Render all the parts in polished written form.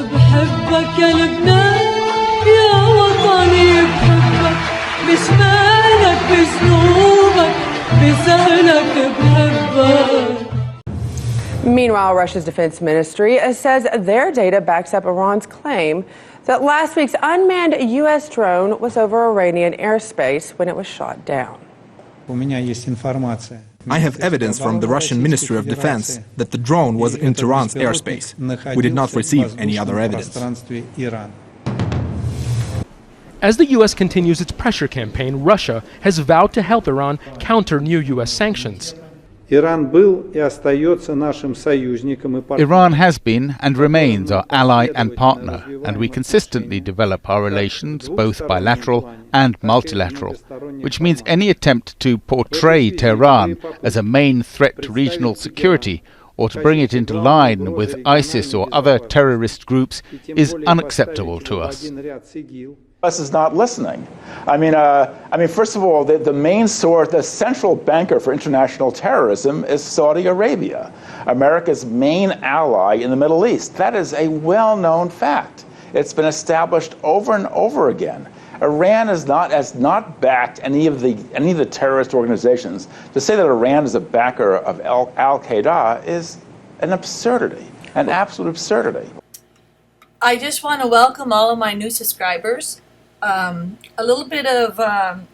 بحبك يا لبنان يا وطني بحبك مش مالك بذنوبك بسهلك بحبك. Meanwhile, Russia's defense ministry says their data backs up Iran's claim that last week's unmanned U.S. drone was over Iranian airspace when it was shot down. I have evidence from the Russian Ministry of Defense that the drone was in Tehran's airspace. We did not receive any other evidence. As the U.S. continues its pressure campaign, Russia has vowed to help Iran counter new U.S. sanctions. Iran has been and remains our ally and partner, and we consistently develop our relations, both bilateral and multilateral, which means any attempt to portray Tehran as a main threat to regional security or to bring it into line with ISIS or other terrorist groups is unacceptable to us. U.S. is not listening. I mean, first of all, the main source, the central banker for international terrorism is Saudi Arabia, America's main ally in the Middle East. That is a well-known fact. It's been established over and over again. Iran has not backed any of the terrorist organizations. To say that Iran is a backer of Al-Qaeda is an absurdity, an absolute absurdity. I just want to welcome all of my new subscribers. A little bit of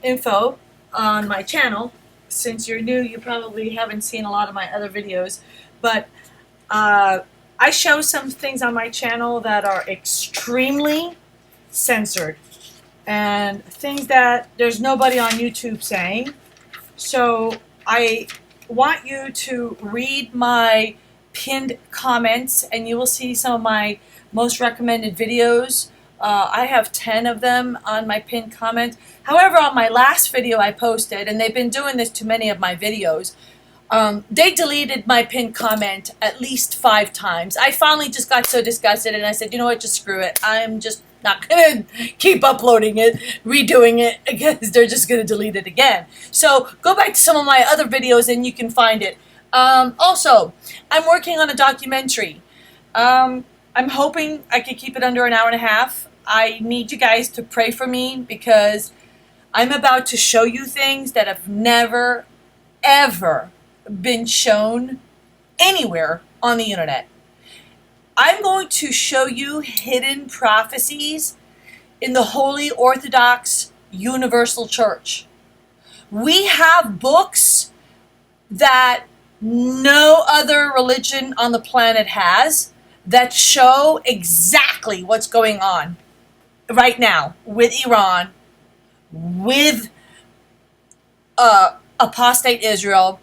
info on my channel. Since you're new, you probably haven't seen a lot of my other videos, but I show some things on my channel that are extremely censored and things that there's nobody on YouTube saying. So I want you to read my pinned comments and you will see some of my most recommended videos. I have 10 of them on my pinned comment. However, on my last video I posted, and they've been doing this to many of my videos, they deleted my pinned comment at least 5 times. I finally just got so disgusted and I said, you know what, just screw it. I'm just not going to keep uploading it, redoing it, because they're just going to delete it again. So go back to some of my other videos and you can find it. Also, I'm working on a documentary. I'm hoping I could keep it under an hour and a half. I need you guys to pray for me because I'm about to show you things that have never, ever been shown anywhere on the internet. I'm going to show you hidden prophecies in the Holy Orthodox Universal Church. We have books that no other religion on the planet has that show exactly what's going on right now with Iran, with apostate Israel,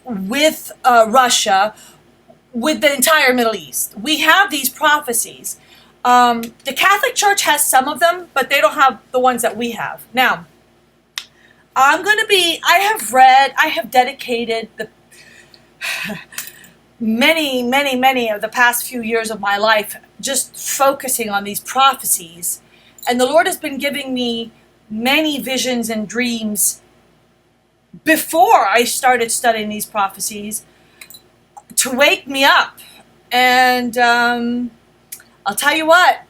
with Russia, with the entire Middle East. We have these prophecies. The Catholic Church has some of them, but they don't have the ones that we have. Now, I have dedicated the many of the past few years of my life just focusing on these prophecies. And the Lord has been giving me many visions and dreams before I started studying these prophecies to wake me up. And I'll tell you what,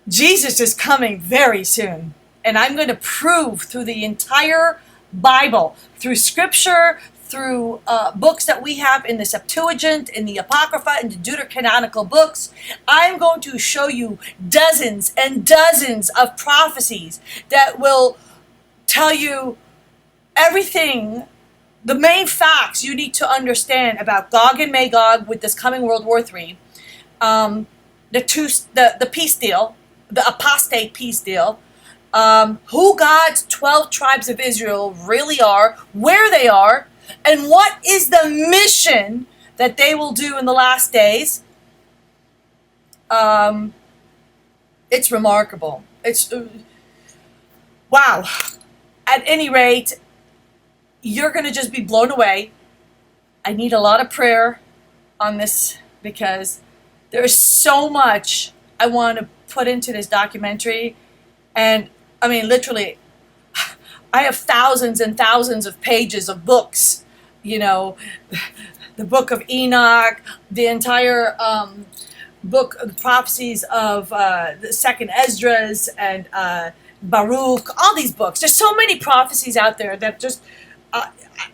Jesus is coming very soon. And I'm going to prove through the entire Bible, through scripture, through books that we have in the Septuagint, in the Apocrypha, in the Deuterocanonical books, I'm going to show you dozens and dozens of prophecies that will tell you everything, the main facts you need to understand about Gog and Magog with this coming World War III, the peace deal, the apostate peace deal, who God's 12 tribes of Israel really are, where they are, and what is the mission that they will do in the last days. It's remarkable. It's wow. At any rate, you're going to just be blown away. I need a lot of prayer on this because there's so much I want to put into this documentary. And I mean, literally, I have thousands and thousands of pages of books, you know, the book of Enoch, the entire book, the prophecies of the second Esdras and Baruch, all these books. There's so many prophecies out there that just,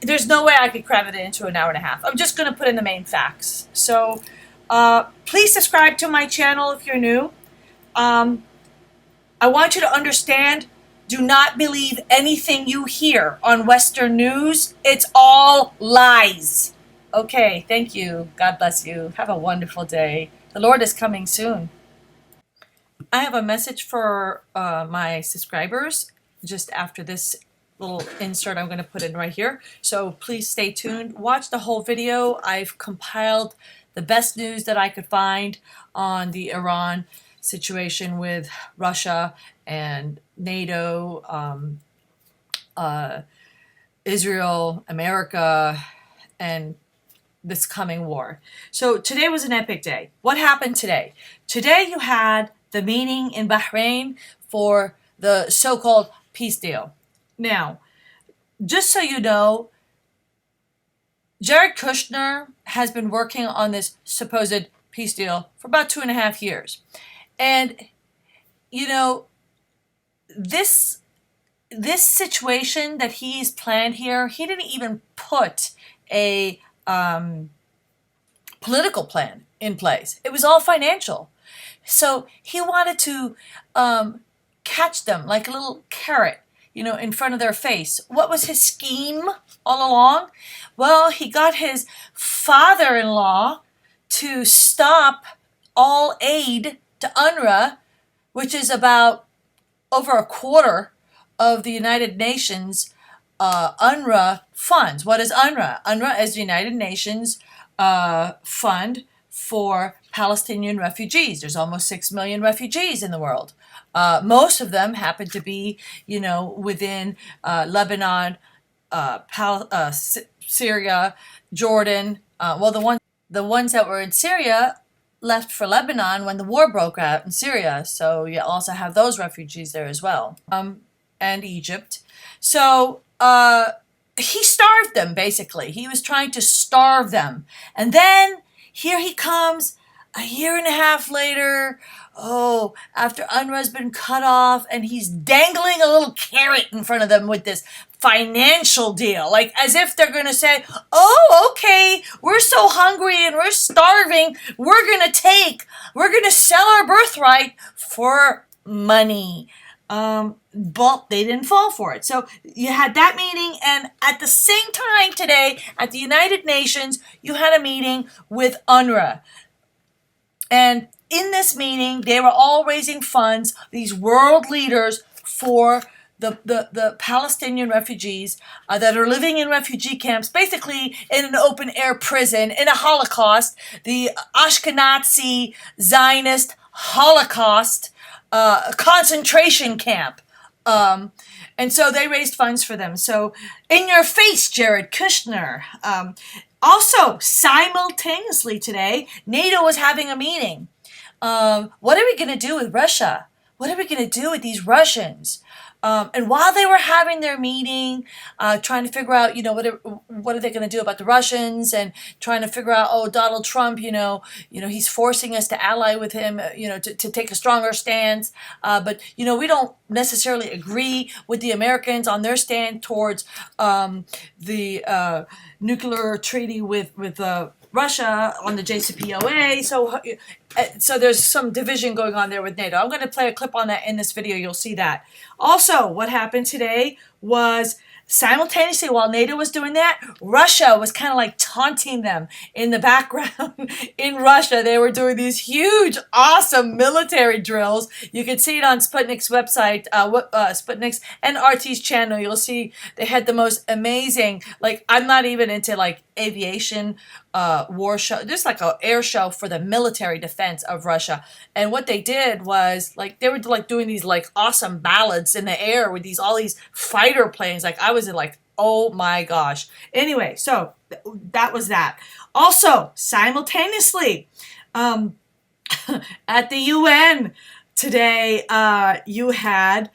there's no way I could cram it into an hour and a half. I'm just going to put in the main facts. So please subscribe to my channel if you're new. I want you to understand, do not believe anything you hear on Western news. It's all lies. Okay, thank you. God bless you. Have a wonderful day. The Lord is coming soon. I have a message for my subscribers just after this little insert I'm going to put in right here. So please stay tuned. Watch the whole video. I've compiled the best news that I could find on the Iran situation with Russia and NATO, Israel, America, and this coming war. So today was an epic day. What happened today? Today you had the meeting in Bahrain for the so-called peace deal. Now, just so you know, Jared Kushner has been working on this supposed peace deal for about 2.5 years. And, you know, this situation that he's planned here, he didn't even put a political plan in place. It was all financial. So he wanted to catch them like a little carrot, you know, in front of their face. What was his scheme all along? Well, he got his father-in-law to stop all aid to UNRWA, which is about over a quarter of the United Nations UNRWA funds. What is UNRWA? UNRWA is the United Nations fund for Palestinian refugees. There's almost 6 million refugees in the world. Most of them happen to be, you know, within Lebanon, Syria, Jordan. Well, the ones that were in Syria left for Lebanon when the war broke out in Syria. So you also have those refugees there as well. And Egypt. So he starved them, basically. He was trying to starve them. And then here he comes 1.5 years later, after UNRWA's been cut off, and he's dangling a little carrot in front of them with this financial deal, like as if they're going to say, oh, okay, we're so hungry and we're starving, we're going to sell our birthright for money. But they didn't fall for it. So you had that meeting, and at the same time today at the United Nations, you had a meeting with UNRWA. And in this meeting, they were all raising funds, these world leaders, for the Palestinian refugees that are living in refugee camps, basically in an open-air prison, in a Holocaust, the Ashkenazi Zionist Holocaust concentration camp. And so they raised funds for them. So in your face, Jared Kushner. Also, simultaneously today, NATO was having a meeting. What are we going to do with Russia? What are we going to do with these Russians? And while they were having their meeting, trying to figure out, you know, what are they going to do about the Russians, and trying to figure out, Donald Trump, you know, he's forcing us to ally with him, to take a stronger stance. But, we don't necessarily agree with the Americans on their stand towards the nuclear treaty with Russia on the JCPOA. So there's some division going on there with NATO. I'm going to play a clip on that in this video. You'll see that. Also, what happened today was simultaneously while NATO was doing that, Russia was kind of like taunting them in the background. In Russia, they were doing these huge, awesome military drills. You can see it on Sputnik's website, Sputnik's and RT's channel. You'll see they had the most amazing, like, I'm not even into like aviation war show, just like an air show for the military defense of Russia. And what they did was, like, they were like doing these like awesome ballads in the air with all these fighter planes. Like, I was like, oh my gosh. Anyway, so that was that. Also, simultaneously, at the UN today, you had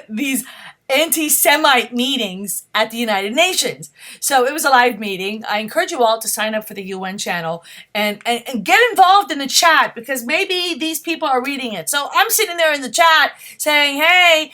these anti-Semite meetings at the United Nations. So it was a live meeting. I encourage you all to sign up for the UN channel and get involved in the chat, because maybe these people are reading it. So I'm sitting there in the chat saying, hey,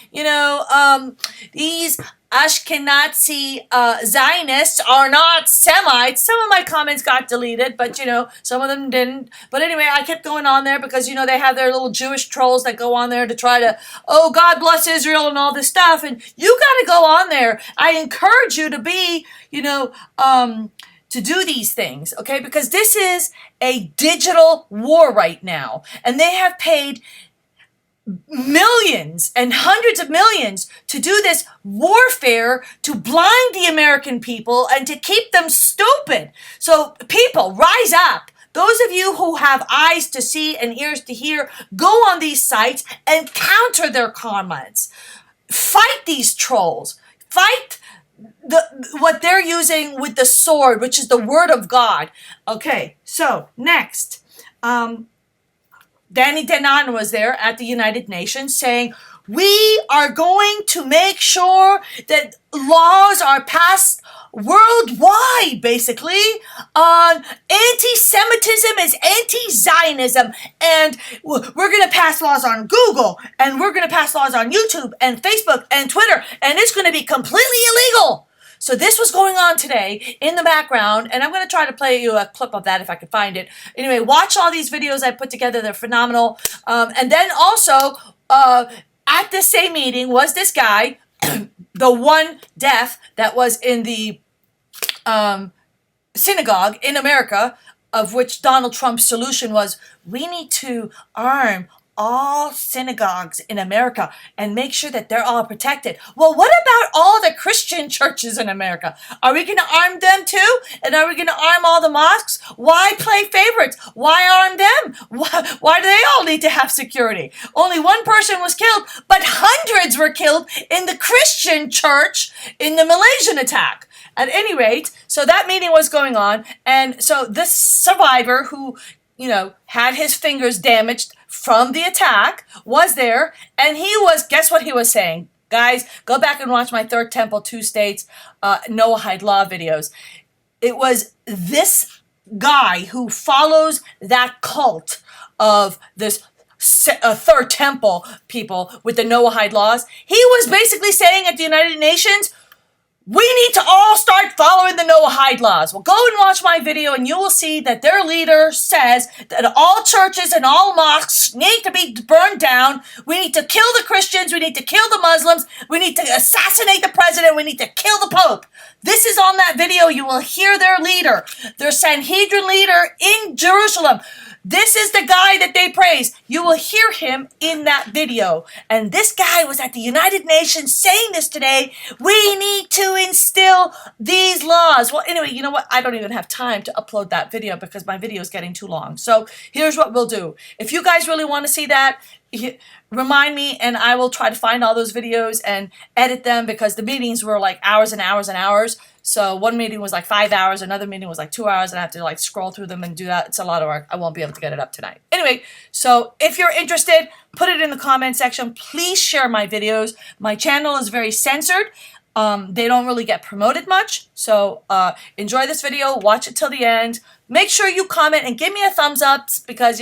these Ashkenazi Zionists are not Semites. Some of my comments got deleted, but some of them didn't. But anyway, I kept going on there because they have their little Jewish trolls that go on there to try to, oh, God bless Israel and all this stuff. And you got to go on there. I encourage you to be, to do these things, okay? Because this is a digital war right now, and they have paid millions and hundreds of millions to do this warfare to blind the American people and to keep them stupid. So people, rise up. Those of you who have eyes to see and ears to hear, go on these sites and counter their comments. Fight these trolls. Fight what they're using with the sword, which is the word of God. Okay, so next. Danny Denan was there at the United Nations saying, we are going to make sure that laws are passed worldwide, basically, on anti-Semitism is anti-Zionism, and we're going to pass laws on Google, and we're going to pass laws on YouTube and Facebook and Twitter, and it's going to be completely illegal. So this was going on today in the background, and I'm going to try to play you a clip of that if I can find it. Anyway, watch all these videos I put together. They're phenomenal. And then also, at the same meeting was this guy, the one deaf that was in the synagogue in America, of which Donald Trump's solution was, we need to arm all synagogues in America and make sure that they're all protected. Well, what about all the Christian churches in America? Are we going to arm them too? And are we going to arm all the mosques? Why play favorites? Why arm them? Why do they all need to have security? Only one person was killed, but hundreds were killed in the Christian church in the Malaysian attack. At any rate, so that meeting was going on, and so this survivor who, had his fingers damaged from the attack was there, and he was, guess what he was saying? Guys, go back and watch my Third Temple, Two States, Noahide Law videos. It was this guy who follows that cult of this Third Temple people with the Noahide laws. He was basically saying at the United Nations, we need to all start following the Noahide laws. Well, go and watch my video and you will see that their leader says that all churches and all mosques need to be burned down. We need to kill the Christians. We need to kill the Muslims. We need to assassinate the president. We need to kill the Pope. This is on that video. You will hear their leader, their Sanhedrin leader in Jerusalem. This is the guy that they praise. You will hear him in that video. And this guy was at the United Nations saying this today. We need to instill these laws. Well, anyway, you know what? I don't even have time to upload that video because my video is getting too long. So here's what we'll do. If you guys really want to see that, remind me and I will try to find all those videos and edit them, because the meetings were like hours and hours and hours. So one meeting was like 5 hours, another meeting was like 2 hours, and I have to like scroll through them and do that. It's a lot of work. I won't be able to get it up tonight. Anyway, so if you're interested, put it in the comment section. Please share my videos. My channel is very censored. They don't really get promoted much. So enjoy this video, watch it till the end. Make sure you comment and give me a thumbs up, because,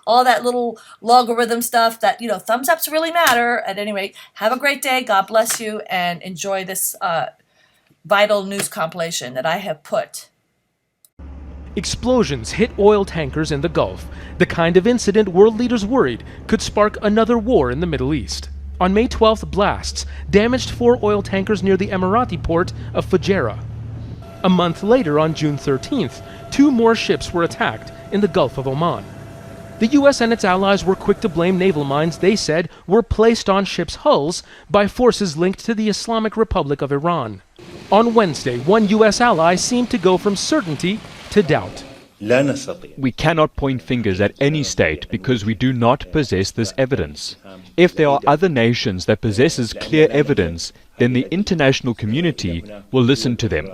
all that little logarithm stuff that, thumbs ups really matter. At any rate, have a great day. God bless you, and enjoy this vital news compilation that I have put. Explosions hit oil tankers in the Gulf, the kind of incident world leaders worried could spark another war in the Middle East. On May 12th, blasts damaged 4 oil tankers near the Emirati port of Fujairah. A month later, on June 13th, 2 more ships were attacked in the Gulf of Oman. The U.S. and its allies were quick to blame naval mines they said were placed on ships' hulls by forces linked to the Islamic Republic of Iran. On Wednesday, one U.S. ally seemed to go from certainty to doubt. We cannot point fingers at any state because we do not possess this evidence. If there are other nations that possesses clear evidence, then the international community will listen to them.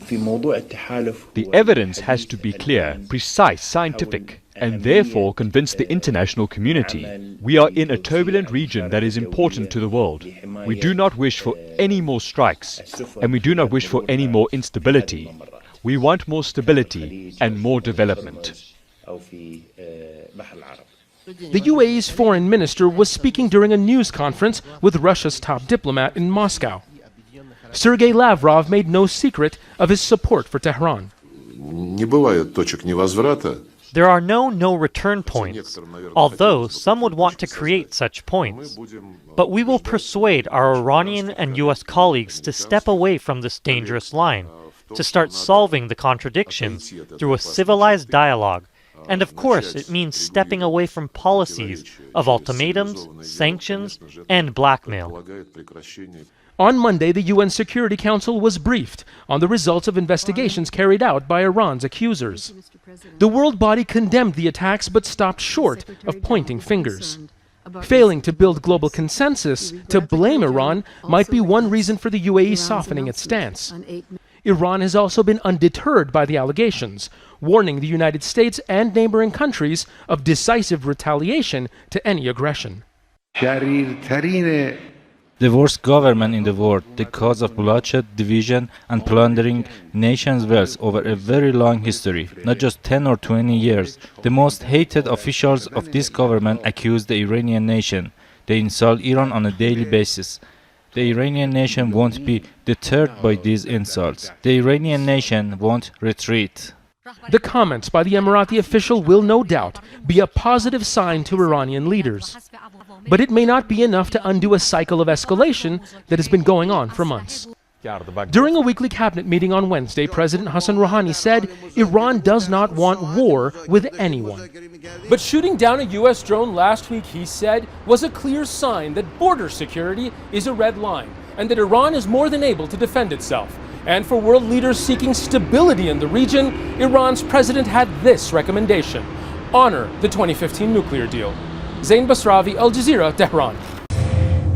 The evidence has to be clear, precise, scientific, and therefore convince the international community. We are in a turbulent region that is important to the world. We do not wish for any more strikes, and we do not wish for any more instability. We want more stability and more development. The UAE's foreign minister was speaking during a news conference with Russia's top diplomat in Moscow. Sergei Lavrov made no secret of his support for Tehran. There are no return points, although some would want to create such points. But we will persuade our Iranian and US colleagues to step away from this dangerous line, to start solving the contradictions through a civilized dialogue. And of course, it means stepping away from policies of ultimatums, sanctions, and blackmail. On Monday, the UN Security Council was briefed on the results of investigations carried out by Iran's accusers. The world body condemned the attacks but stopped short of pointing fingers. Failing to build global consensus to blame Iran might be one reason for the UAE softening its stance. Iran has also been undeterred by the allegations, warning the United States and neighboring countries of decisive retaliation to any aggression. The worst government in the world, the cause of bloodshed, division, and plundering nations' wealth over a very long history, not just 10 or 20 years. The most hated officials of this government accuse the Iranian nation. They insult Iran on a daily basis. The Iranian nation won't be deterred by these insults. The Iranian nation won't retreat. The comments by the Emirati official will no doubt be a positive sign to Iranian leaders. But it may not be enough to undo a cycle of escalation that has been going on for months. During a weekly cabinet meeting on Wednesday, President Hassan Rouhani said Iran does not want war with anyone. But shooting down a U.S. drone last week, he said, was a clear sign that border security is a red line and that Iran is more than able to defend itself. And for world leaders seeking stability in the region, Iran's president had this recommendation: honor the 2015 nuclear deal. Zain Basravi, Al Jazeera, Tehran.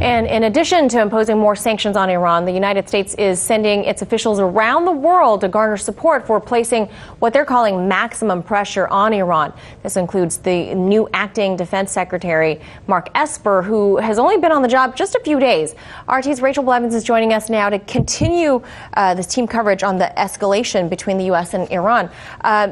And in addition to imposing more sanctions on Iran, the United States is sending its officials around the world to garner support for placing what they're calling maximum pressure on Iran. This includes the new acting defense secretary, Mark Esper, who has only been on the job just a few days. RT's Rachel Blevins is joining us now to continue this team coverage on the escalation between the U.S. and Iran.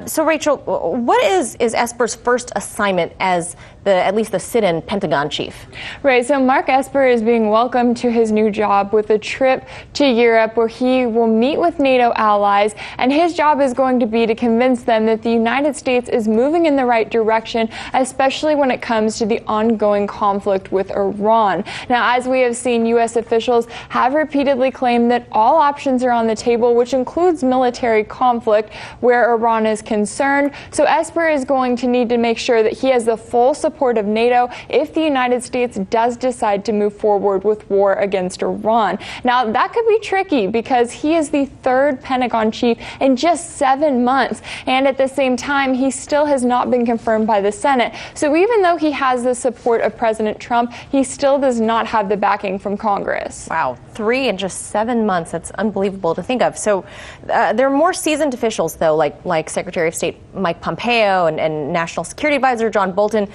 So, Rachel, what is Esper's first assignment as at least the sit-in Pentagon chief? Right, so Mark Esper is being welcomed to his new job with a trip to Europe where he will meet with NATO allies, and his job is going to be to convince them that the United States is moving in the right direction, especially when it comes to the ongoing conflict with Iran. Now, as we have seen, U.S. officials have repeatedly claimed that all options are on the table, which includes military conflict where Iran is concerned. So Esper is going to need to make sure that he has the full support of NATO if the United States does decide to move forward with war against Iran. Now, that could be tricky because he is the third Pentagon chief in just 7 months, and at the same time, he still has not been confirmed by the Senate. So even though he has the support of President Trump, he still does not have the backing from Congress. Wow, 3 in just 7 months. That's unbelievable to think of. So there are more seasoned officials, though, like Secretary of State Mike Pompeo and National Security Advisor John Bolton.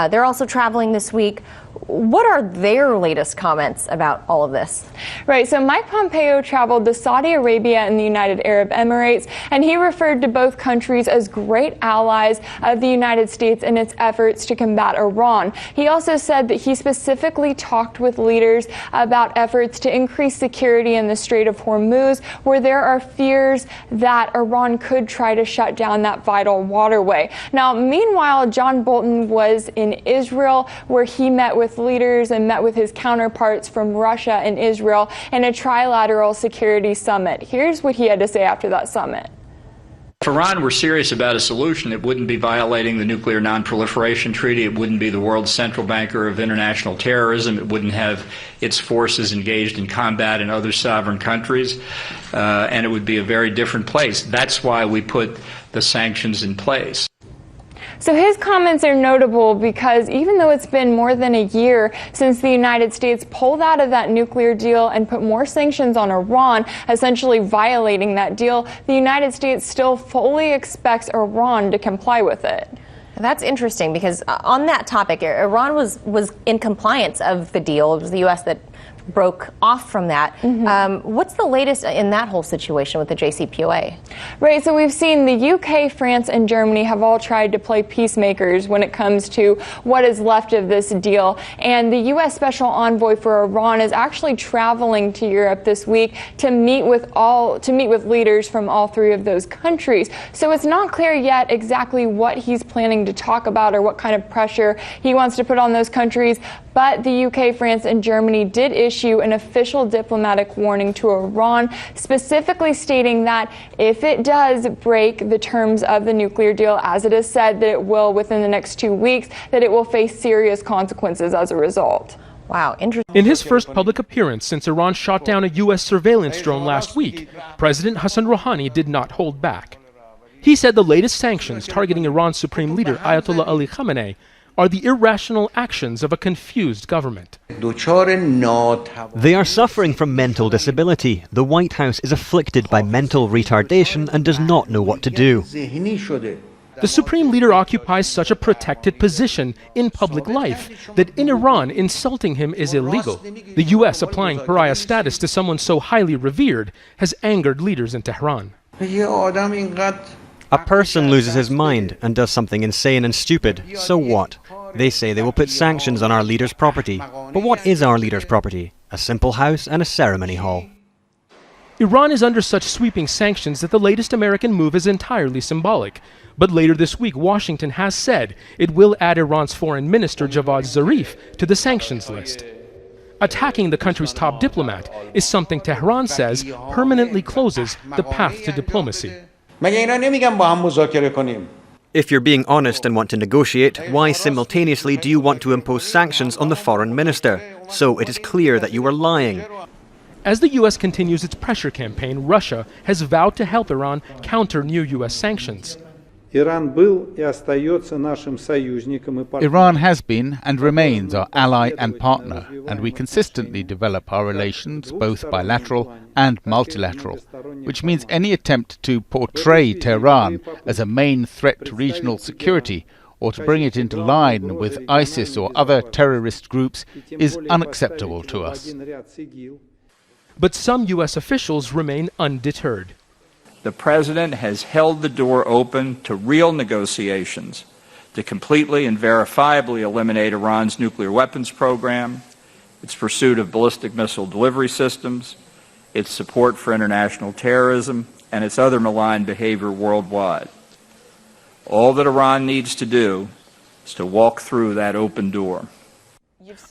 They're also traveling this week. What are their latest comments about all of this? Right, so Mike Pompeo traveled to Saudi Arabia and the United Arab Emirates, and he referred to both countries as great allies of the United States in its efforts to combat Iran. He also said that he specifically talked with leaders about efforts to increase security in the Strait of HORMUZ, where there are fears that Iran could try to shut down that vital waterway. Now, meanwhile, John Bolton was in Israel, where he met with leaders and met with his counterparts from Russia and Israel in a trilateral security summit. Here's what he had to say after that summit. If Iran were serious about a solution, it wouldn't be violating the Nuclear Non-Proliferation Treaty. It wouldn't be the world's central banker of international terrorism. It wouldn't have its forces engaged in combat in other sovereign countries. And it would be a very different place. That's why we put the sanctions in place. So his comments are notable because even though it's been more than a year since the United States pulled out of that nuclear deal and put more sanctions on Iran, essentially violating that deal, the United States still fully expects Iran to comply with it. That's interesting because on that topic, Iran was in compliance of the deal. It was the U.S. that broke off from that. What's the latest in that whole situation with the JCPOA? Right, so we've seen the UK, France, and Germany have all tried to play peacemakers when it comes to what is left of this deal. And the U.S. Special Envoy for Iran is actually traveling to Europe this week to meet with leaders from all three of those countries. So it's not clear yet exactly what he's planning to talk about or what kind of pressure he wants to put on those countries. But the UK, France, and Germany did issue an official diplomatic warning to Iran, specifically stating that if it does break the terms of the nuclear deal, as it is said that it will within the next 2 weeks, that it will face serious consequences as a result. Wow, interesting. In his first public appearance since Iran shot down a U.S. surveillance drone last week, President Hassan Rouhani did not hold back. He said the latest sanctions targeting Iran's supreme leader, Ayatollah Ali Khamenei, are the irrational actions of a confused government. They are suffering from mental disability. The White House is afflicted by mental retardation and does not know what to do. The supreme leader occupies such a protected position in public life that in Iran, insulting him is illegal. The U.S. applying pariah status to someone so highly revered has angered leaders in Tehran. A person loses his mind and does something insane and stupid. So what? They say they will put sanctions on our leader's property. But what is our leader's property? A simple house and a ceremony hall. Iran is under such sweeping sanctions that the latest American move is entirely symbolic. But later this week, Washington has said it will add Iran's foreign minister Javad Zarif to the sanctions list. Attacking the country's top diplomat is something Tehran says permanently closes the path to diplomacy. If you're being honest and want to negotiate, why simultaneously do you want to impose sanctions on the foreign minister? So it is clear that you are lying. As the U.S. continues its pressure campaign, Russia has vowed to help Iran counter new U.S. sanctions. Iran has been and remains our ally and partner, and we consistently develop our relations, both bilateral and multilateral, which means any attempt to portray Tehran as a main threat to regional security or to bring it into line with ISIS or other terrorist groups is unacceptable to us. But some U.S. officials remain undeterred. The President has held the door open to real negotiations to completely and verifiably eliminate Iran's nuclear weapons program, its pursuit of ballistic missile delivery systems, its support for international terrorism, and its other malign behavior worldwide. All that Iran needs to do is to walk through that open door.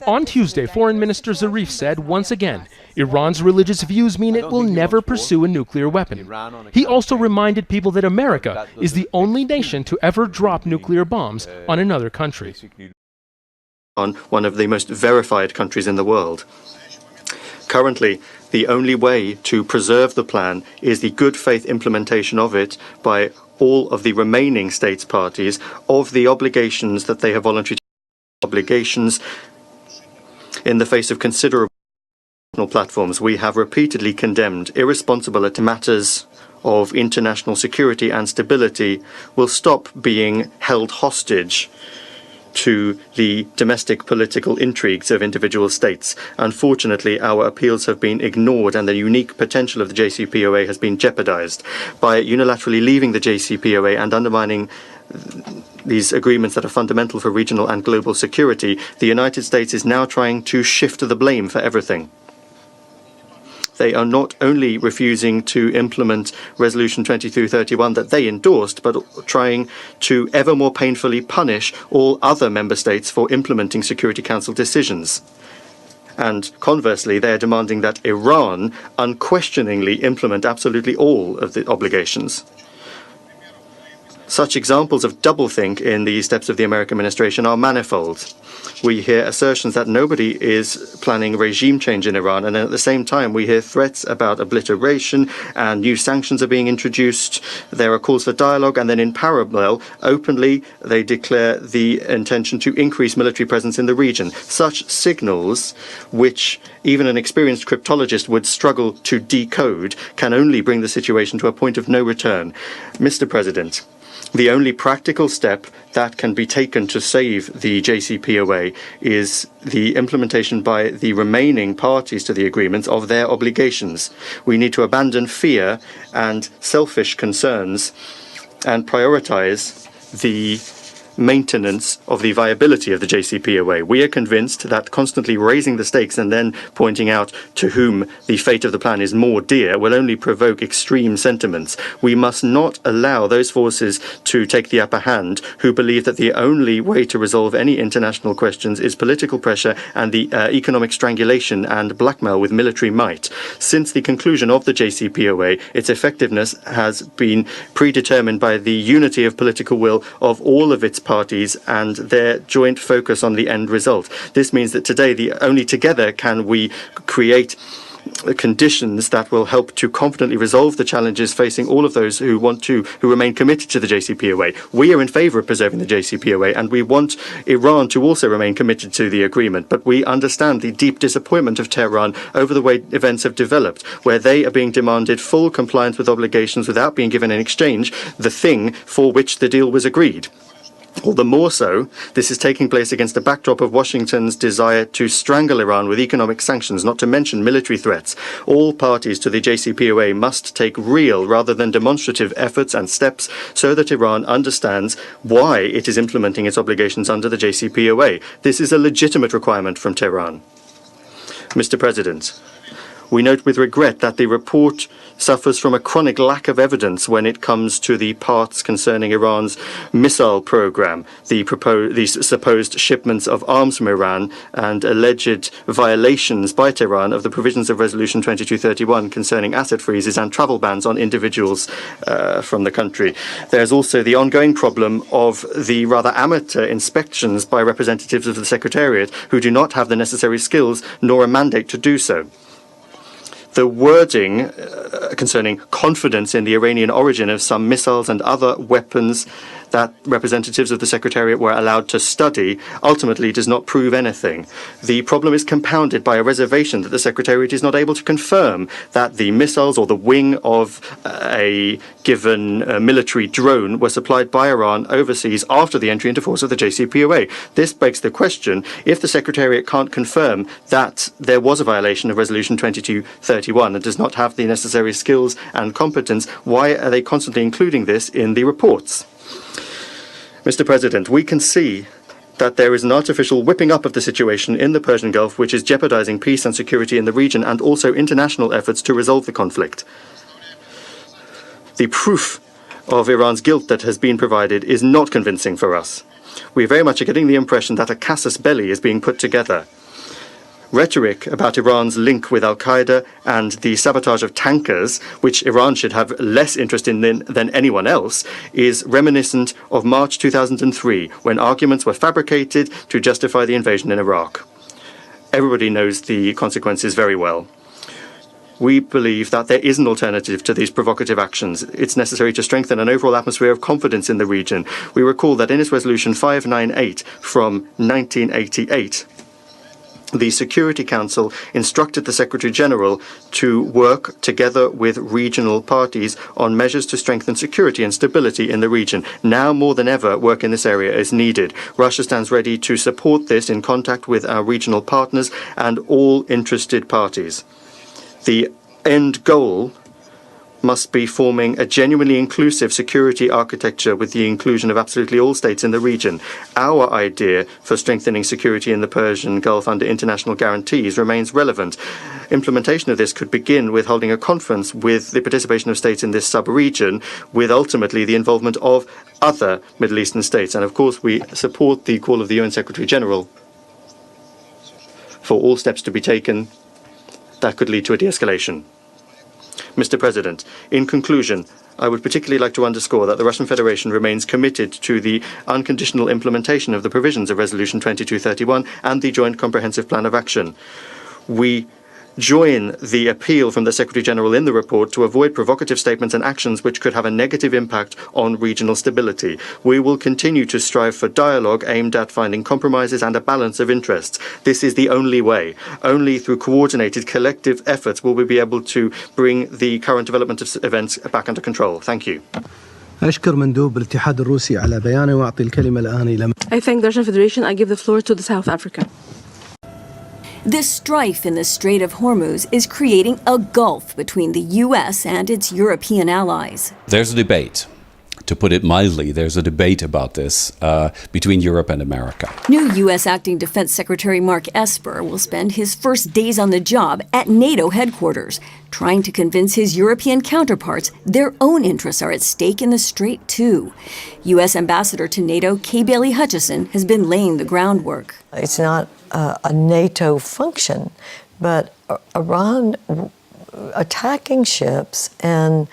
On Tuesday, Foreign Minister Zarif said once again, Iran's religious views mean it will never pursue a nuclear weapon. He also reminded people that America is the only nation to ever drop nuclear bombs on another country. On one of the most verified countries in the world. Currently, the only way to preserve the plan is the good faith implementation of it by all of the remaining states parties of the obligations that they have voluntarily obligations in the face of considerable platforms. We have repeatedly condemned irresponsible matters of international security and stability will stop being held hostage to the domestic political intrigues of individual states. Unfortunately, our appeals have been ignored and the unique potential of the JCPOA has been jeopardized. By unilaterally leaving the JCPOA and undermining these agreements that are fundamental for regional and global security, the United States is now trying to shift the blame for everything. They are not only refusing to implement Resolution 2231 that they endorsed, but trying to ever more painfully punish all other member states for implementing Security Council decisions. And conversely, they are demanding that Iran unquestioningly implement absolutely all of the obligations. Such examples of doublethink in the steps of the American administration are manifold. We hear assertions that nobody is planning regime change in Iran, and at the same time we hear threats about obliteration and new sanctions are being introduced. There are calls for dialogue, and then in parallel, openly, they declare the intention to increase military presence in the region. Such signals, which even an experienced cryptologist would struggle to decode, can only bring the situation to a point of no return. Mr. President, The only practical step that can be taken to save the JCPOA is the implementation by the remaining parties to the agreement of their obligations. We need to abandon fear and selfish concerns and prioritize the maintenance of the viability of the JCPOA. We are convinced that constantly raising the stakes and then pointing out to whom the fate of the plan is more dear will only provoke extreme sentiments. We must not allow those forces to take the upper hand who believe that the only way to resolve any international questions is political pressure and the economic strangulation and blackmail with military might. Since the conclusion of the JCPOA, its effectiveness has been predetermined by the unity of political will of all of its parties and their joint focus on the end result. This means that today, only together can we create conditions that will help to confidently resolve the challenges facing all of those who remain committed to the JCPOA. We are in favor of preserving the JCPOA, and we want Iran to also remain committed to the agreement. But we understand the deep disappointment of Tehran over the way events have developed, where they are being demanded full compliance with obligations without being given in exchange the thing for which the deal was agreed. All the more so, this is taking place against the backdrop of Washington's desire to strangle Iran with economic sanctions, not to mention military threats. All parties to the JCPOA must take real rather than demonstrative efforts and steps so that Iran understands why it is implementing its obligations under the JCPOA. This is a legitimate requirement from Tehran. Mr. President, we note with regret that the report suffers from a chronic lack of evidence when it comes to the parts concerning Iran's missile program, the supposed shipments of arms from Iran, and alleged violations by Tehran of the provisions of Resolution 2231 concerning asset freezes and travel bans on individuals from the country. There's also the ongoing problem of the rather amateur inspections by representatives of the Secretariat who do not have the necessary skills nor a mandate to do so. The wording concerning confidence in the Iranian origin of some missiles and other weapons that representatives of the Secretariat were allowed to study ultimately does not prove anything. The problem is compounded by a reservation that the Secretariat is not able to confirm that the missiles or the wing of a given military drone were supplied by Iran overseas after the entry into force of the JCPOA. This begs the question, if the Secretariat can't confirm that there was a violation of Resolution 2231 and does not have the necessary skills and competence, why are they constantly including this in the reports? Mr. President, we can see that there is an artificial whipping up of the situation in the Persian Gulf which is jeopardizing peace and security in the region and also international efforts to resolve the conflict. The proof of Iran's guilt that has been provided is not convincing for us. We very much are getting the impression that a casus belli is being put together. Rhetoric about Iran's link with al-Qaeda and the sabotage of tankers, which Iran should have less interest in than anyone else, is reminiscent of March 2003, when arguments were fabricated to justify the invasion in Iraq. Everybody knows the consequences very well. We believe that there is an alternative to these provocative actions. It's necessary to strengthen an overall atmosphere of confidence in the region. We recall that in its Resolution 598 from 1988, the Security Council instructed the Secretary-General to work together with regional parties on measures to strengthen security and stability in the region. Now more than ever, work in this area is needed. Russia stands ready to support this in contact with our regional partners and all interested parties. The end goal must be forming a genuinely inclusive security architecture with the inclusion of absolutely all states in the region. Our idea for strengthening security in the Persian Gulf under international guarantees remains relevant. Implementation of this could begin with holding a conference with the participation of states in this sub-region, with ultimately the involvement of other Middle Eastern states. And of course, we support the call of the UN Secretary-General for all steps to be taken that could lead to a de-escalation. Mr. President, in conclusion, I would particularly like to underscore that the Russian Federation remains committed to the unconditional implementation of the provisions of Resolution 2231 and the Joint Comprehensive Plan of Action. We join the appeal from the Secretary-General in the report to avoid provocative statements and actions which could have a negative impact on regional stability. We will continue to strive for dialogue aimed at finding compromises and a balance of interests. This is the only way. Only through coordinated collective efforts will we be able to bring the current development of events back under control. Thank you. أشكر مندوب الاتحاد الروسي على بيانه وأعطي الكلمة الآن إلى I thank the Russian Federation. I give the floor to the South Africa. This strife in the Strait of HORMUZ is creating a gulf between the U.S. and its European allies. There's a debate. To put it mildly, there's a debate about this between Europe and America. New U.S. Acting Defense Secretary Mark Esper will spend his first days on the job at NATO headquarters, trying to convince his European counterparts their own interests are at stake in the Strait too. U.S. Ambassador to NATO Kay Bailey Hutchison has been laying the groundwork. It's not a NATO function, but Iran attacking ships and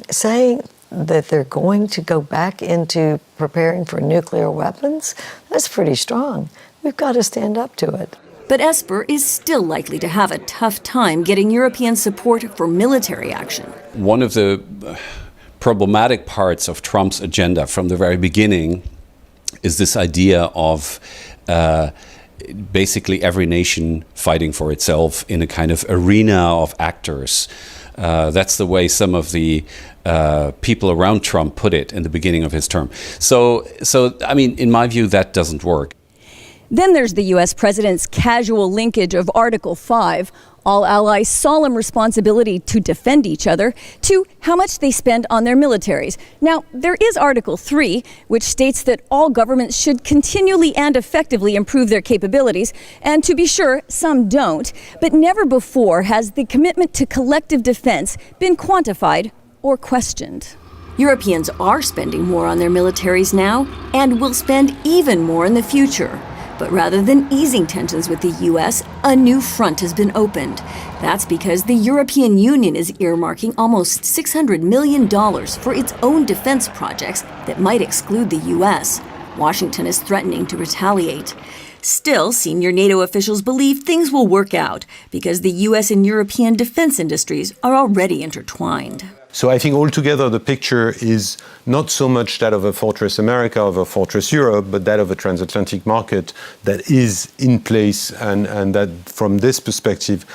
saying that they're going to go back into preparing for nuclear weapons, that's pretty strong. We've got to stand up to it. But Esper is still likely to have a tough time getting European support for military action. One of the problematic parts of Trump's agenda from the very beginning is this idea of basically every nation fighting for itself in a kind of arena of actors. That's the way some of the people around Trump put it in the beginning of his term. So I mean, in my view, that doesn't work. Then there's the U.S. president's casual linkage of Article 5, all allies' solemn responsibility to defend each other, to how much they spend on their militaries. Now, there is Article 3, which states that all governments should continually and effectively improve their capabilities, and to be sure, some don't. But never before has the commitment to collective defense been quantified or questioned. Europeans are spending more on their militaries now, and will spend even more in the future. But rather than easing tensions with the U.S., a new front has been opened. That's because the European Union is earmarking almost $600 million for its own defense projects that might exclude the U.S. Washington is threatening to retaliate. Still, senior NATO officials believe things will work out because the U.S. and European defense industries are already intertwined. So I think altogether the picture is not so much that of a fortress America, of a fortress Europe, but that of a transatlantic market that is in place and that from this perspective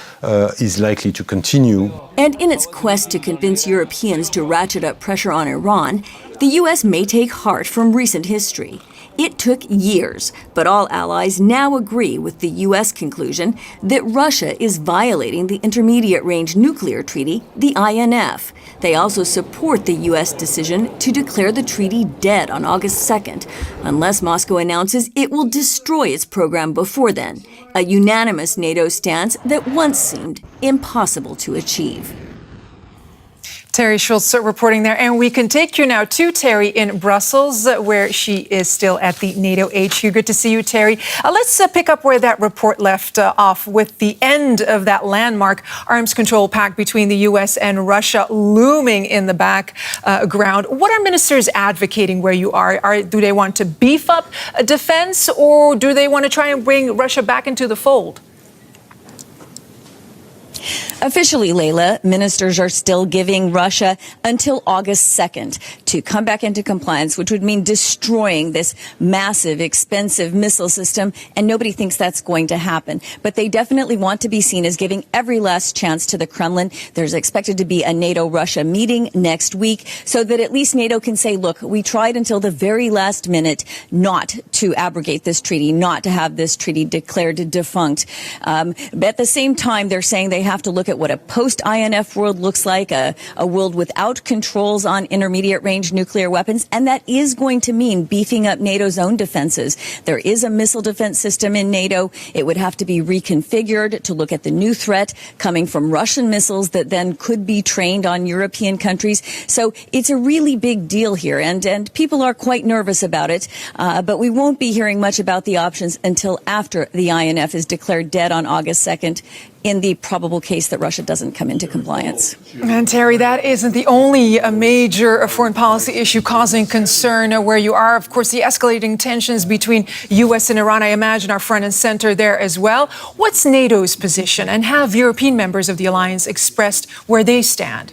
is likely to continue. And in its quest to convince Europeans to ratchet up pressure on Iran, the U.S. may take heart from recent history. It took years, but all allies now agree with the U.S. conclusion that Russia is violating the Intermediate-Range Nuclear Treaty, the INF. They also support the U.S. decision to declare the treaty dead on August 2nd, unless Moscow announces it will destroy its program before then, a unanimous NATO stance that once seemed impossible to achieve. Terry Schultz reporting there. And we can take you now to Terry in Brussels, where she is still at the NATO HQ. Good to see you, Terry. Let's pick up where that report left off with the end of that landmark arms control pact between the U.S. and Russia looming in the background. What are ministers advocating where you are? Do they want to beef up defense, or do they want to try and bring Russia back into the fold? Officially, Layla, ministers are still giving Russia until August 2nd to come back into compliance, which would mean destroying this massive, expensive missile system, and nobody thinks that's going to happen. But they definitely want to be seen as giving every last chance to the Kremlin. There's expected to be a NATO-Russia meeting next week so that at least NATO can say, look, we tried until the very last minute not to abrogate this treaty, not to have this treaty declared defunct. But at the same time, they're saying they have to look at what a post-INF world looks like, a world without controls on intermediate-range nuclear weapons, and that is going to mean beefing up NATO's own defenses. There is a missile defense system in NATO. It would have to be reconfigured to look at the new threat coming from Russian missiles that then could be trained on European countries. So it's a really big deal here, and people are quite nervous about it, but we won't be hearing much about the options until after the INF is declared dead on August 2nd. In the probable case that Russia doesn't come into compliance. And Terry, that isn't the only major foreign policy issue causing concern where you are. Of course, the escalating tensions between U.S. and Iran, I imagine, are front and center there as well. What's NATO's position, and have European members of the alliance expressed where they stand?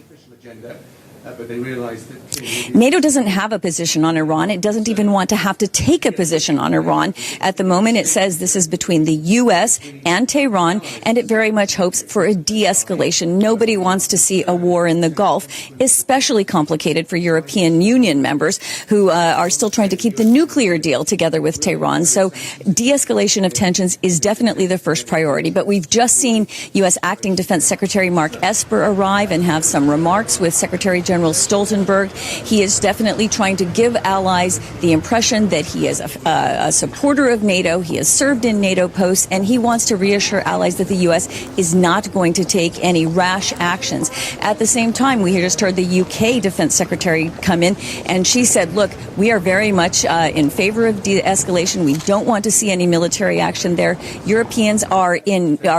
But they realize that NATO doesn't have a position on Iran. It doesn't even want to have to take a position on Iran. At the moment, it says this is between the U.S. and Tehran, and it very much hopes for a de-escalation. Nobody wants to see a war in the Gulf, especially complicated for European Union members who are still trying to keep the nuclear deal together with Tehran. So de-escalation of tensions is definitely the first priority. But we've just seen U.S. Acting Defense Secretary Mark Esper arrive and have some remarks with Secretary General Stoltenberg. He is definitely trying to give allies the impression that he is a supporter of NATO. He has served in NATO posts, and he wants to reassure allies that the U.S. is not going to take any rash actions. At the same time, we just heard the UK Defense Secretary come in, and she said, look, we are very much in favor of de-escalation. We don't want to see any military action there. Europeans are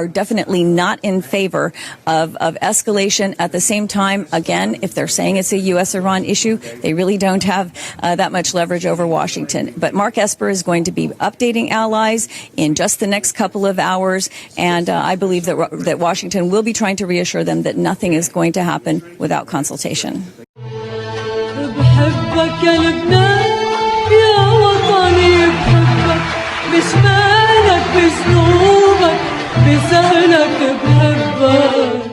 definitely not in favor of escalation. At the same time, again, if they're saying it's a U.S.-Iran issue, they really don't have that much leverage over Washington. But Mark Esper is going to be updating allies in just the next couple of hours, and I believe that Washington will be trying to reassure them that nothing is going to happen without consultation. بشمالك بذنوبك بسهلك بحبك